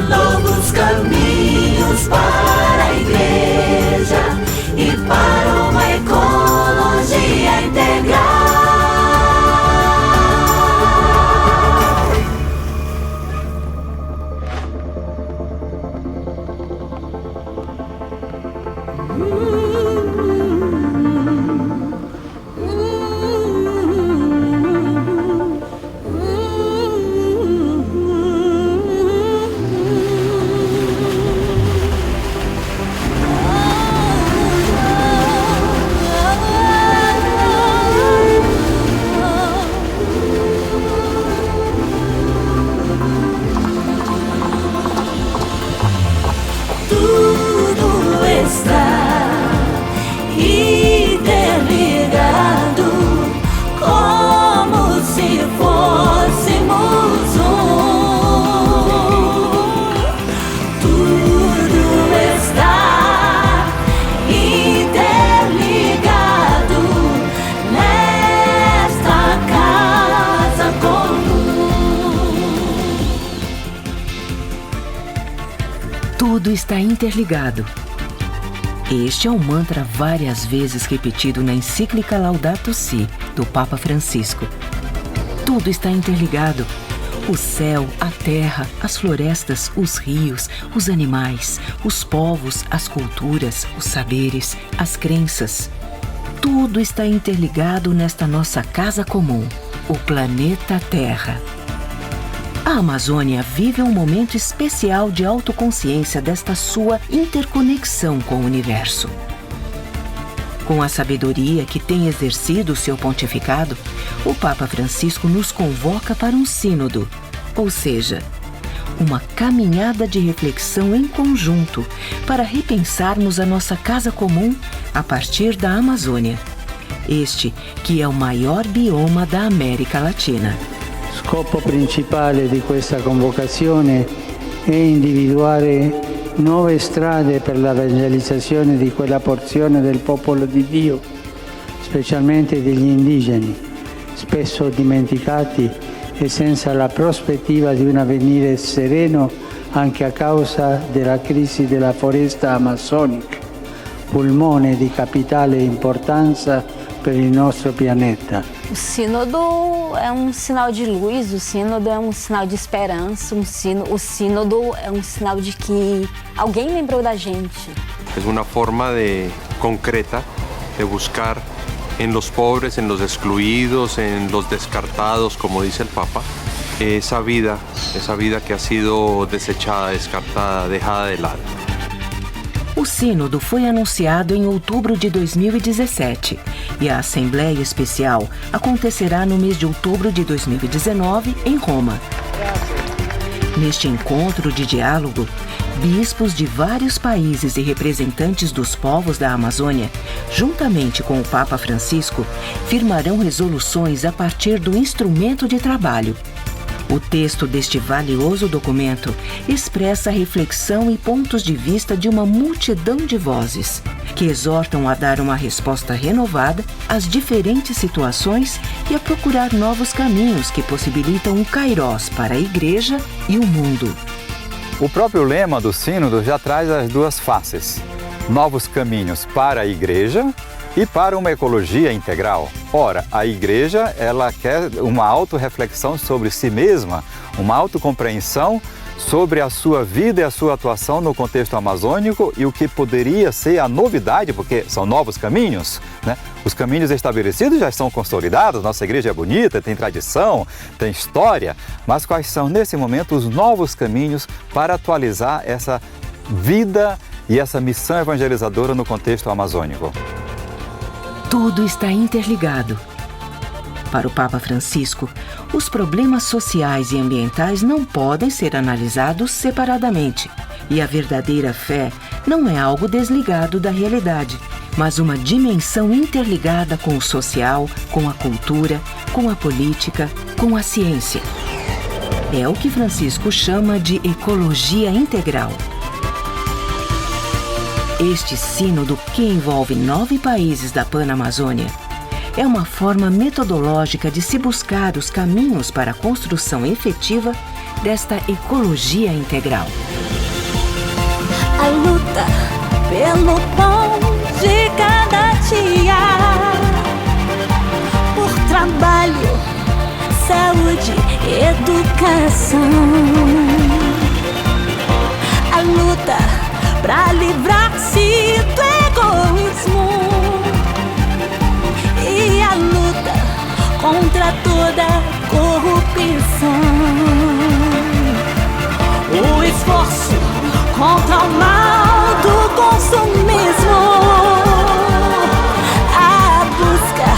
Novos caminhos para a igreja e para uma ecologia integral. Tudo está interligado, como se fôssemos um. Tudo está interligado nesta casa comum. Tudo está interligado. Este é um mantra várias vezes repetido na encíclica Laudato Si, do Papa Francisco. Tudo está interligado. O céu, a terra, as florestas, os rios, os animais, os povos, as culturas, os saberes, as crenças. Tudo está interligado nesta nossa casa comum, o planeta Terra. A Amazônia vive um momento especial de autoconsciência desta sua interconexão com o universo. Com a sabedoria que tem exercido o seu pontificado, o Papa Francisco nos convoca para um sínodo, ou seja, uma caminhada de reflexão em conjunto para repensarmos a nossa casa comum a partir da Amazônia. Este que é o maior bioma da América Latina. Scopo principale di questa convocazione è individuare nuove strade per l'evangelizzazione di quella porzione del popolo di Dio, specialmente degli indigeni, spesso dimenticati e senza la prospettiva di un avvenire sereno anche a causa della crisi della foresta amazzonica, pulmone di capitale importanza per il nostro pianeta. O sínodo é um sinal de luz, o sínodo é um sinal de esperança, o sínodo é um sinal de que alguém lembrou da gente. Es una forma concreta de buscar en los pobres, en los excluidos, en los descartados, como dice el Papa, esa vida que ha sido desechada, descartada, dejada de lado. O sínodo foi anunciado em outubro de 2017 e a Assembleia Especial acontecerá no mês de outubro de 2019 em Roma. Neste encontro de diálogo, bispos de vários países e representantes dos povos da Amazônia, juntamente com o Papa Francisco, firmarão resoluções a partir do instrumento de trabalho. O texto deste valioso documento expressa a reflexão e pontos de vista de uma multidão de vozes, que exortam a dar uma resposta renovada às diferentes situações e a procurar novos caminhos que possibilitam um kairós para a Igreja e o mundo. O próprio lema do Sínodo já traz as duas faces: novos caminhos para a Igreja e para uma ecologia integral. Ora, a Igreja, ela quer uma autorreflexão sobre si mesma, uma autocompreensão sobre a sua vida e a sua atuação no contexto amazônico e o que poderia ser a novidade, porque são novos caminhos, né? Os caminhos estabelecidos já estão consolidados, nossa igreja é bonita, tem tradição, tem história, mas quais são, nesse momento, os novos caminhos para atualizar essa vida e essa missão evangelizadora no contexto amazônico? Tudo está interligado. Para o Papa Francisco, os problemas sociais e ambientais não podem ser analisados separadamente. E a verdadeira fé não é algo desligado da realidade, mas uma dimensão interligada com o social, com a cultura, com a política, com a ciência. É o que Francisco chama de ecologia integral. Este sínodo, que envolve 9 países da Panamazônia, é uma forma metodológica de se buscar os caminhos para a construção efetiva desta ecologia integral. A luta pelo pão de cada dia, por trabalho, saúde, educação. A luta pra livrar-se do egoísmo e a luta contra toda corrupção. O esforço contra o mal do consumismo, a busca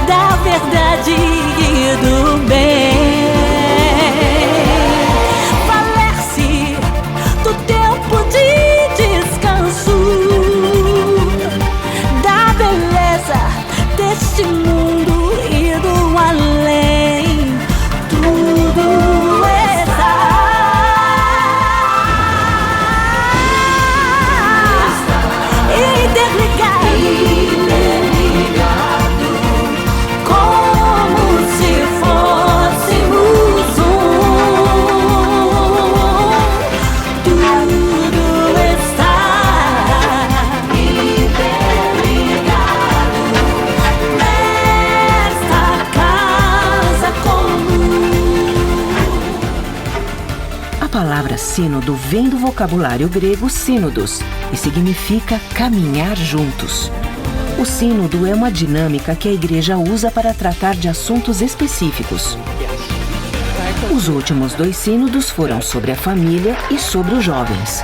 da verdade e do bem. Valer-se do tempo de descanso, da beleza deste mundo e do além. Tudo está interligado, como se fôssemos tudo está interligado nesta casa comum. A palavra sínodo vem do vocabulário grego sínodos e significa caminhar juntos. O sínodo é uma dinâmica que a Igreja usa para tratar de assuntos específicos. Os últimos 2 sínodos foram sobre a família e sobre os jovens.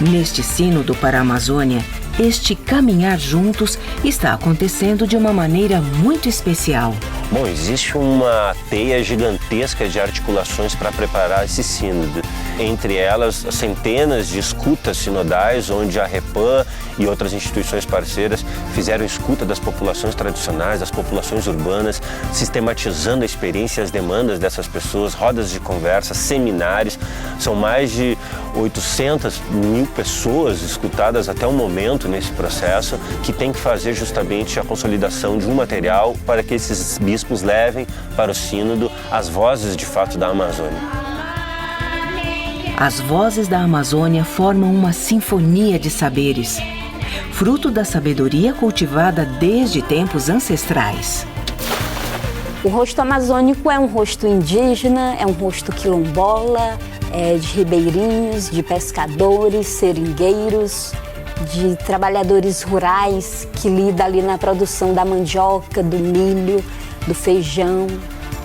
Neste sínodo para a Amazônia, este caminhar juntos está acontecendo de uma maneira muito especial. Bom, existe uma teia gigantesca de articulações para preparar esse sínodo. Entre elas, centenas de escutas sinodais, onde a Repam e outras instituições parceiras fizeram escuta das populações tradicionais, das populações urbanas, sistematizando a experiência e as demandas dessas pessoas, rodas de conversa, seminários. São mais de 800.000 pessoas escutadas até o momento nesse processo, que tem que fazer justamente a consolidação de um material para que esses bispos levem para o sínodo as vozes de fato da Amazônia. As vozes da Amazônia formam uma sinfonia de saberes, fruto da sabedoria cultivada desde tempos ancestrais. O rosto amazônico é um rosto indígena, é um rosto quilombola, de ribeirinhos, de pescadores, seringueiros, de trabalhadores rurais que lidam ali na produção da mandioca, do milho, do feijão.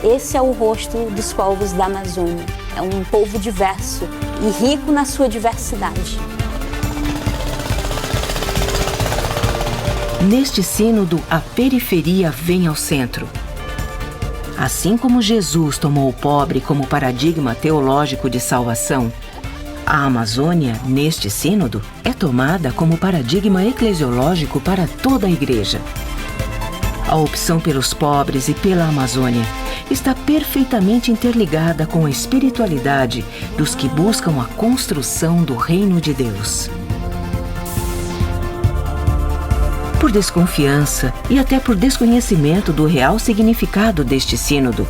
Esse é o rosto dos povos da Amazônia. É um povo diverso e rico na sua diversidade. Neste sínodo, a periferia vem ao centro. Assim como Jesus tomou o pobre como paradigma teológico de salvação, a Amazônia, neste sínodo, é tomada como paradigma eclesiológico para toda a Igreja. A opção pelos pobres e pela Amazônia está perfeitamente interligada com a espiritualidade dos que buscam a construção do reino de Deus. Por desconfiança e até por desconhecimento do real significado deste sínodo,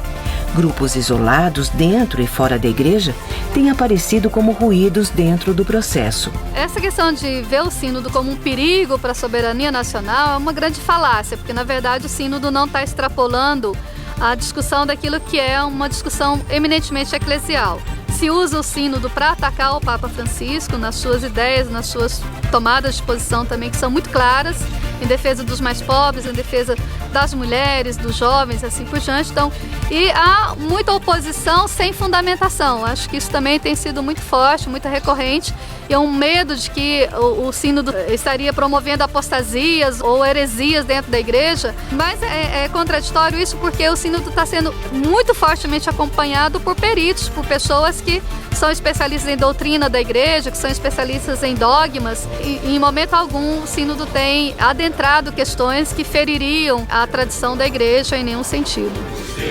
grupos isolados dentro e fora da Igreja têm aparecido como ruídos dentro do processo. Essa questão de ver o sínodo como um perigo para a soberania nacional é uma grande falácia, porque na verdade o sínodo não está extrapolando a discussão daquilo que é uma discussão eminentemente eclesial. Se usa o sínodo para atacar o Papa Francisco nas suas ideias, nas suas tomadas de posição também, que são muito claras, em defesa dos mais pobres, em defesa das mulheres, dos jovens, assim por diante. Então, e há muita oposição sem fundamentação. Acho que isso também tem sido muito forte, muito recorrente. E é um medo de que o sínodo estaria promovendo apostasias ou heresias dentro da igreja. Mas é contraditório isso, porque o sínodo está sendo muito fortemente acompanhado por peritos, por pessoas que são especialistas em doutrina da igreja, que são especialistas em dogmas. E em momento algum o sínodo tem adentrado questões que feririam a tradição da igreja em nenhum sentido. Seu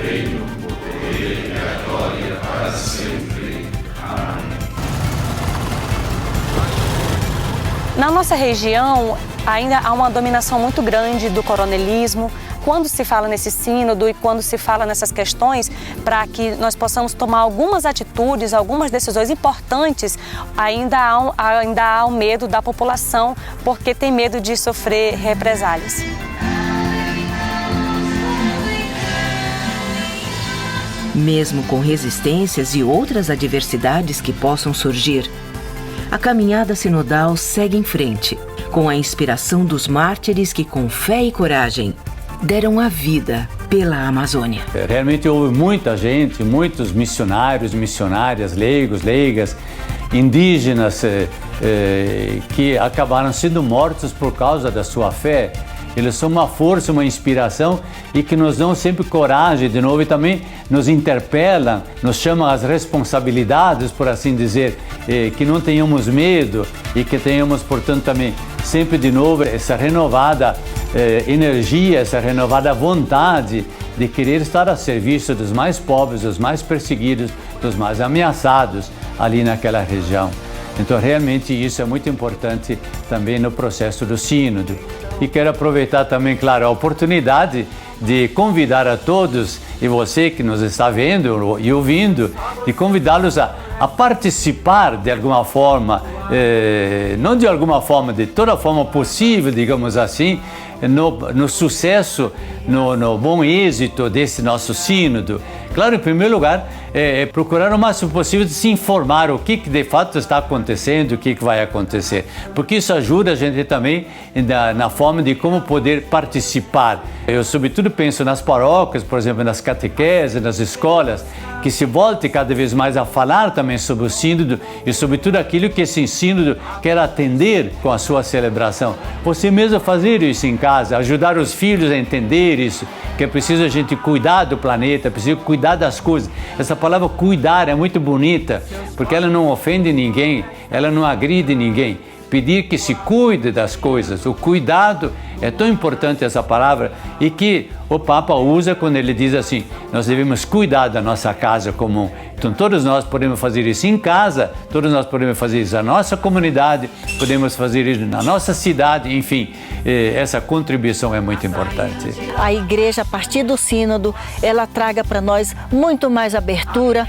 reino, poder e a glória para sempre. Amém. Na nossa região, ainda há uma dominação muito grande do coronelismo. Quando se fala nesse sínodo e quando se fala nessas questões, para que nós possamos tomar algumas atitudes, algumas decisões importantes, ainda há o medo da população, porque tem medo de sofrer represálias. Mesmo com resistências e outras adversidades que possam surgir, a caminhada sinodal segue em frente, com a inspiração dos mártires que, com fé e coragem, deram a vida pela Amazônia. Realmente houve muita gente, muitos missionários, missionárias, leigos, leigas, indígenas que acabaram sendo mortos por causa da sua fé. Eles são uma força, uma inspiração e que nos dão sempre coragem de novo e também nos interpelam, nos chamam às responsabilidades, por assim dizer, que não tenhamos medo e que tenhamos, portanto, também sempre de novo essa renovada energia, essa renovada vontade de querer estar a serviço dos mais pobres, dos mais perseguidos, dos mais ameaçados ali naquela região. Então, realmente, isso é muito importante também no processo do sínodo. E quero aproveitar também, claro, a oportunidade de convidar a todos, e você que nos está vendo e ouvindo, de convidá-los a participar de alguma forma, não de alguma forma, de toda forma possível, digamos assim, no sucesso, no bom êxito desse nosso sínodo. Claro, em primeiro lugar, procurar o máximo possível de se informar o que de fato está acontecendo, o que vai acontecer, porque isso ajuda a gente também na forma de como poder participar. Eu, sobretudo, penso nas paróquias, por exemplo, nas catequeses, nas escolas, que se volte cada vez mais a falar também sobre o sínodo e sobre tudo aquilo que esse sínodo quer atender com a sua celebração. Você mesmo fazer isso em casa, ajudar os filhos a entender isso, que é preciso a gente cuidar do planeta, é preciso cuidar das coisas. Essa palavra cuidar é muito bonita, porque ela não ofende ninguém, ela não agride ninguém. Pedir que se cuide das coisas, o cuidado é tão importante essa palavra e que o Papa usa quando ele diz assim, nós devemos cuidar da nossa casa comum. Então todos nós podemos fazer isso em casa, todos nós podemos fazer isso na nossa comunidade, podemos fazer isso na nossa cidade, enfim, essa contribuição é muito importante. A igreja, a partir do sínodo, ela traga para nós muito mais abertura,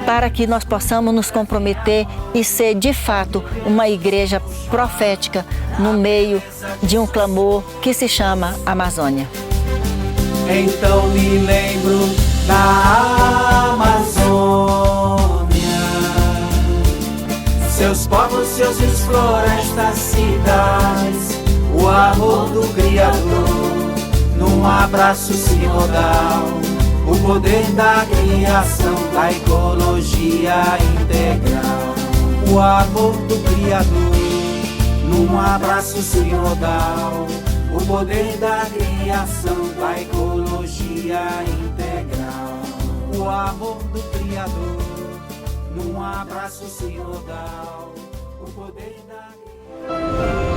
para que nós possamos nos comprometer e ser, de fato, uma igreja profética no meio de um clamor que se chama Amazônia. Então me lembro da Amazônia, seus povos, seus rios, florestas, cidades, o amor do Criador, num abraço sinodal. O poder da criação, da ecologia integral. O amor do Criador, num abraço sinodal. O poder da criação, da ecologia integral. O amor do Criador, num abraço sinodal. O poder da criação.